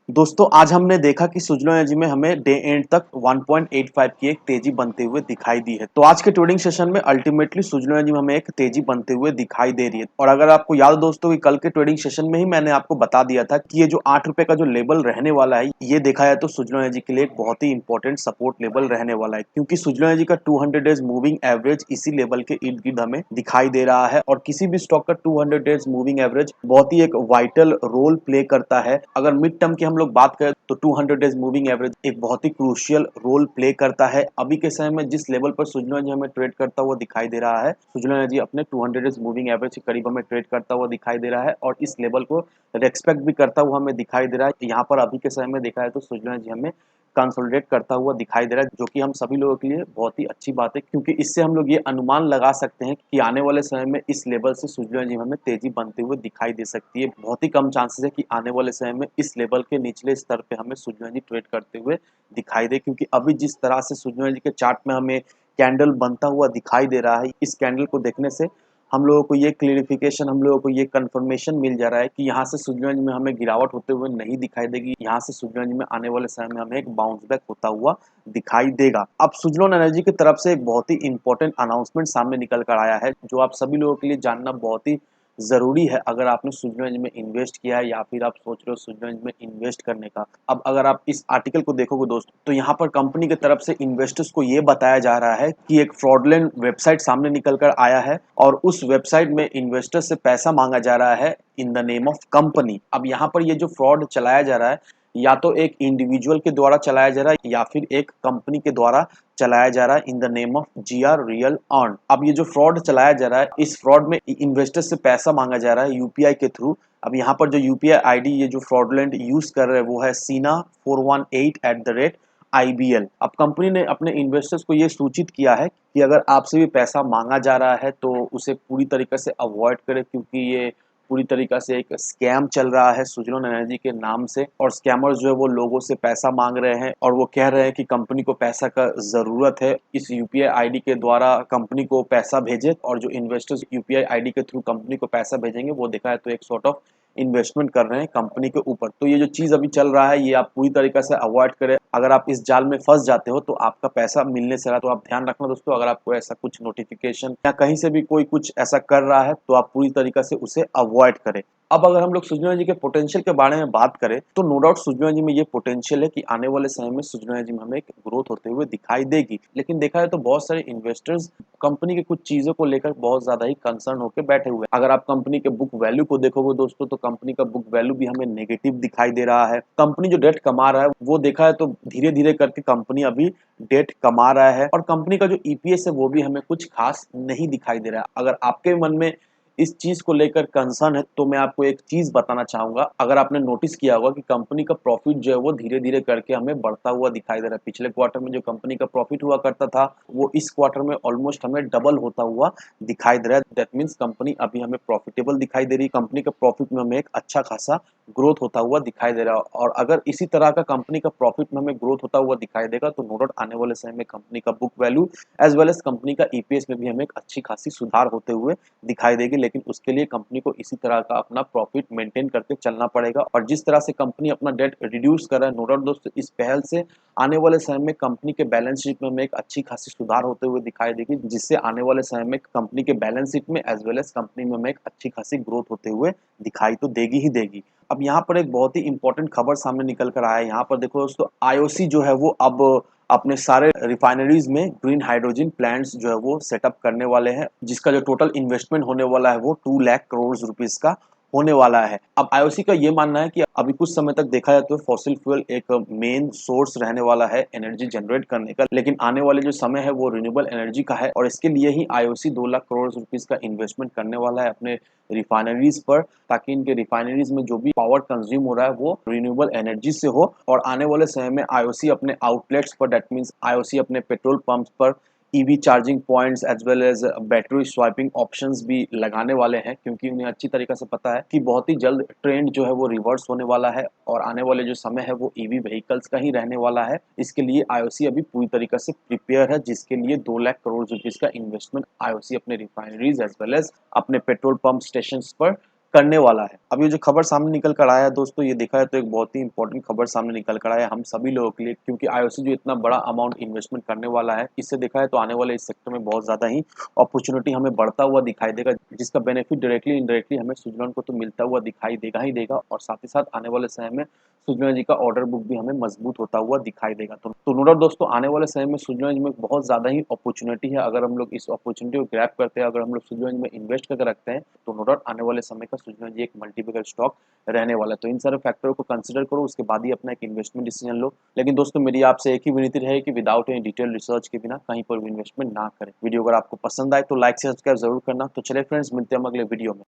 दोस्तों आज हमने देखा कि सुजलो एनर्जी में हमें डे एंड तक 1.85 की एक तेजी बनते हुए दिखाई दी है। तो आज के ट्रेडिंग सेशन में अल्टीमेटली सुजलो एनर्जी में हमें एक तेजी बनते हुए दिखाई दे रही है। और अगर आपको याद हो दोस्तों कि कल के ट्रेडिंग सेशन में ही मैंने आपको बता दिया था कि ये जो 8 रुपए का जो लेवल रहने वाला है, ये देखा जाए तो सुजलो एनर्जी के लिए एक बहुत ही इंपॉर्टेंट सपोर्ट लेवल रहने वाला है, क्योंकि सुजलो एनर्जी का 200 डेज मूविंग एवरेज इसी लेवल के इर्द गिर्द हमें दिखाई दे रहा है। और किसी भी स्टॉक का 200 डेज मूविंग एवरेज बहुत ही एक वाइटल रोल प्ले करता है। अगर मिड टर्म की हम लोग बात करें तो 200 डेज मूविंग एवरेज एक बहुत ही क्रूशियल रोल प्ले करता है। अभी के समय में जिस लेवल पर सुजलो एनर्जी हमें ट्रेड करता हुआ दिखाई दे रहा है, सुजलो एनर्जी अपने 200 डेज मूविंग एवरेज के करीब हमें ट्रेड करता हुआ दिखाई दे रहा है और इस लेवल को रेस्पेक्ट भी करता हुआ हमें दिखाई दे रहा है। यहाँ पर अभी के समय में देखा है तो सुजलो एनर्जी हमें कंसोलिडेट करता हुआ दिखाई दे रहा है, जो कि हम सभी लोगों के लिए बहुत ही अच्छी बात है, क्योंकि इससे हम लोग ये अनुमान लगा सकते हैं कि आने वाले समय में इस लेवल से सुजलो एनर्जी हमें तेजी बनते हुए दिखाई दे सकती है। बहुत ही कम चांसेस है कि आने वाले समय में इस लेवल के निचले स्तर पे हमें सुजलो एनर्जी ट्रेड करते हुए दिखाई दे, क्योंकि अभी जिस तरह से सुजलो एनर्जी के चार्ट में हमें कैंडल बनता हुआ दिखाई दे रहा है, इस कैंडल को देखने से हम लोगों को ये क्लियरिफिकेशन, हम लोगों को ये कंफर्मेशन मिल जा रहा है कि यहाँ से सुजलो एनर्जी में हमें गिरावट होते हुए नहीं दिखाई देगी। यहाँ से सुजलो एनर्जी में आने वाले समय में हमें एक बाउंस बैक होता हुआ दिखाई देगा। अब सुजलोन एनर्जी की तरफ से एक बहुत ही इंपॉर्टेंट अनाउंसमेंट सामने निकल कर आया है, जो आप सभी लोगों के लिए जानना बहुत ही ज़रूरी है। अगर आपने सुजलो एनर्जी में इन्वेस्ट किया है या फिर आप सोच रहे हो सुजलो एनर्जी में इन्वेस्ट करने का। अब अगर आप इस आर्टिकल को देखोगे दोस्तों, तो यहाँ पर कंपनी की तरफ से इन्वेस्टर्स को ये बताया जा रहा है कि एक फ्रॉडलेंट वेबसाइट सामने निकल कर आया है और उस वेबसाइट में इन्वेस्टर्स से पैसा मांगा जा रहा है in the name of company. अब यहाँ पर ये जो फ्रॉड चलाया जा रहा है, या तो एक इंडिविजुअल के द्वारा चलाया जा रहा है या फिर एक कंपनी के द्वारा चलाया जा रहा है in the name of GR real earn. अब ये जो फ्रॉड चलाया जा रहा है, इस फ्रॉड में इन्वेस्टर से पैसा मांगा जा रहा है यूपीआई के थ्रू। अब यहाँ पर जो यूपीआई आईडी ये जो फ्रॉडलेंट यूज कर रहे हैं वो है सीना 418 IBL। अब कंपनी ने अपने इन्वेस्टर्स को ये सूचित किया है कि अगर आपसे भी पैसा मांगा जा रहा है तो उसे पूरी तरीके से अवॉइड करें, क्योंकि ये पूरी तरीका से एक स्कैम चल रहा है सुजलोन एनर्जी के नाम से। और स्कैमर्स जो है वो लोगों से पैसा मांग रहे हैं और वो कह रहे हैं कि कंपनी को पैसा का ज़रूरत है, इस यूपीआई आईडी के द्वारा कंपनी को पैसा भेजे। और जो इन्वेस्टर्स यूपीआई आईडी के थ्रू कंपनी को पैसा भेजेंगे वो देखा है तो एक सॉर्ट ऑफ इन्वेस्टमेंट कर रहे हैं कंपनी के ऊपर। तो ये जो चीज़ अभी चल रहा है ये आप पूरी तरीके से अवॉइड करें। अगर आप इस जाल में फंस जाते हो तो आपका पैसा मिलने से रहा, तो आप ध्यान रखना दोस्तों। अगर आपको ऐसा कुछ नोटिफिकेशन या कहीं से भी कोई कुछ ऐसा कर रहा है तो आप पूरी तरीके से उसे अवॉइड करें। अब अगर हम लोग सुजलो एनर्जी के पोटेंशियल के बारे में बात करें तो नो डाउट सुजलो एनर्जी में ये पोटेंशियल है कि आने वाले समय में सुजलो एनर्जी में हमें एक ग्रोथ होते हुए दिखाई देगी। लेकिन देखा जाए तो बहुत सारे इन्वेस्टर्स कंपनी की कुछ चीजों को लेकर बहुत ज्यादा ही कंसर्न होकर बैठे हुए हैं। अगर आप कंपनी के बुक वैल्यू को देखोगे दोस्तों, तो कंपनी का बुक वैल्यू भी हमें नेगेटिव दिखाई दे रहा है। कंपनी जो डेट कमा रहा है वो देखा है तो धीरे धीरे करके कंपनी अभी डेट कमा रहा है और कंपनी का जो ईपीएस है वो भी हमें कुछ खास नहीं दिखाई दे रहा है। अगर आपके मन में इस चीज को लेकर कंसर्न है तो मैं आपको एक चीज बताना चाहूंगा। अगर आपने नोटिस किया होगा कि कंपनी का प्रॉफिट जो है वो धीरे धीरे करके हमें बढ़ता हुआ दिखाई दे रहा है। पिछले क्वार्टर में जो कंपनी का प्रॉफिट हुआ करता था वो इस क्वार्टर में ऑलमोस्ट हमें डबल होता हुआ दिखाई दे रहा है। दैट मीन्स कंपनी अभी हमें प्रॉफिटेबल दिखाई दे रही है। कंपनी का प्रॉफिट में हमें एक अच्छा खासा ग्रोथ होता हुआ दिखाई दे रहा है। और अगर इसी तरह का कंपनी का प्रॉफिट में हमें ग्रोथ होता हुआ दिखाई देगा तो नो डाउट आने वाले समय में कंपनी का book value as well as company का ईपीएस में भी हमें एक अच्छी खासी सुधार होते हुए दिखाई देगी। लेकिन उसके लिए कंपनी को इसी तरह का अपना प्रॉफिट मेंटेन करके चलना पड़ेगा। और जिस तरह से कंपनी अपना डेट रिड्यूस कर रहा है, नो डाउट दोस्तों इस पहल से आने वाले समय में कंपनी के बैलेंस शीट में हमें एक अच्छी खासी सुधार होते हुए दिखाई देगी, जिससे आने वाले समय में कंपनी के बैलेंस शीट में एज वेल एज कंपनी में हमें एक अच्छी खासी ग्रोथ होते हुए दिखाई तो देगी ही देगी। अब यहाँ पर एक बहुत ही इंपॉर्टेंट खबर सामने निकल कर आया है। यहाँ पर देखो दोस्तों, आईओसी जो है वो अब अपने सारे रिफाइनरीज में ग्रीन हाइड्रोजन प्लांट्स जो है वो सेटअप करने वाले हैं, जिसका जो टोटल इन्वेस्टमेंट होने वाला है वो 2 लाख करोड़ रुपीस का होने वाला है। अब आईओसी का ये मानना है कि अभी कुछ समय तक देखा जाए तो फॉसिल फ्यूल एक मेन सोर्स रहने वाला है एनर्जी जनरेट करने का, लेकिन आने वाले जो समय है वो रिन्यूएबल एनर्जी का है। और इसके लिए ही आईओसी 2 लाख करोड़ रुपीस का इन्वेस्टमेंट करने वाला है अपने रिफाइनरीज पर, ताकि इनके रिफाइनरीज में जो भी पावर कंज्यूम हो रहा है वो रिन्यूएबल एनर्जी से हो। और आने वाले समय में आईओसी अपने आउटलेट्स पर, दैट मीन्स आईओसी अपने पेट्रोल पंप्स पर EV charging points as well as battery swapping options भी लगाने वाले हैं, क्योंकि उन्हें अच्छी तरीके से पता है कि बहुत ही जल्द ट्रेंड जो है वो रिवर्स होने वाला है और आने वाले जो समय है वो ईवी व्हीकल्स का ही रहने वाला है। इसके लिए आईओसी अभी पूरी तरीके से प्रिपेयर है, जिसके लिए 2 लाख करोड़ रुपीस का इन्वेस्टमेंट आईओसी अपने रिफाइनरीज एज वेल एज अपने पेट्रोल पंप स्टेशन पर करने वाला है। अब ये जो खबर सामने निकल कर आया है दोस्तों, ये देखा है तो एक बहुत ही इंपॉर्टेंट खबर सामने निकल कर आया है हम सभी लोगों के लिए, क्योंकि आईओसी जो इतना बड़ा अमाउंट इन्वेस्टमेंट करने वाला है, इससे देखा है तो आने वाले इस सेक्टर में बहुत ज़्यादा ही अपॉर्चुनिटी हमें बढ़ता हुआ दिखाई देगा, जिसका बेनिफिट डायरेक्टली इनडायरेक्टली हमें स्विट्जरलैंड को तो मिलता हुआ दिखाई देगा ही देगा, और साथ ही साथ आने वाले समय में स्विट्जरलैंड जी का ऑर्डर बुक भी हमें मजबूत होता हुआ दिखाई देगा। तो नो डाउट दोस्तों, आने वाले समय में स्विट्जरलैंड में बहुत ज़्यादा ही अपॉर्चुनिटी है। अगर हम लोग इस अपॉर्चुनिटी को ग्रैब करते हैं, अगर हम लोग स्विट्जरलैंड में इन्वेस्ट करके रखते हैं, तो नो डाउट आने वाले समय का स्विट्जरलैंड जी एक मल्टीपल स्टॉक रहने वाला है। तो इन सारे फैक्टरों को कंसिडर करो, उसके बाद ही अपना एक इन्वेस्टमेंट डिसीजन लो। लेकिन दोस्तों, मेरी आपसे एक ही विनती रहेगी कि विदाउट एनी डिटेल रिसर्च के बिना कहीं पर भी इन्वेस्टमेंट ना करें। वीडियो अगर आपको पसंद आए तो लाइक से सब्सक्राइब जरूर करना। तो चलिए फ्रेंड्स, मिलते हैं हम अगले वीडियो में।